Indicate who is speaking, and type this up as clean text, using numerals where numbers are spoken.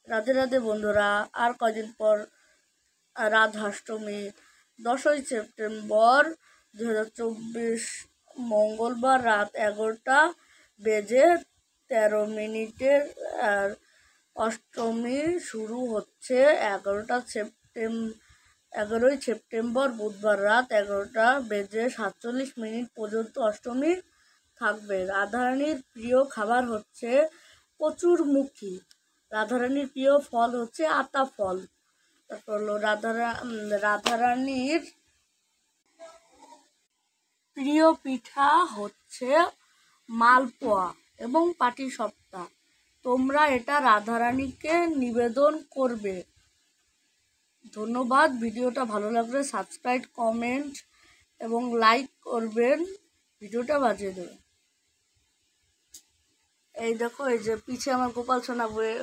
Speaker 1: রাধে রাধে বন্ধুরা, আর কদিন পর রাধাষ্টমী 10ই সেপ্টেম্বর 2024 মঙ্গলবার রাত 11:13 আর অষ্টমী শুরু হচ্ছে 11ই সেপ্টেম্বর বুধবার রাত 11:47 পর্যন্ত অষ্টমী থাকবে। রাধারানীর প্রিয় খাবার হচ্ছে কচুরমুখী। রাধারানীর প্রিয় ফল হচ্ছে আতা ফল। তারপর হলো রাধারানীর প্রিয় পিঠা হচ্ছে মালপোয়া এবং পাটিসাপটা। তোমরা এটা রাধারানীকে নিবেদন করবে। ধন্যবাদ। ভিডিওটা ভালো লাগলে সাবস্ক্রাইব, কমেন্ট এবং লাইক করবেন। ভিডিওটা বাজিয়ে দেবেন। এই দেখো, এই যে পিছে আমার গোপাল সোনা বয়ে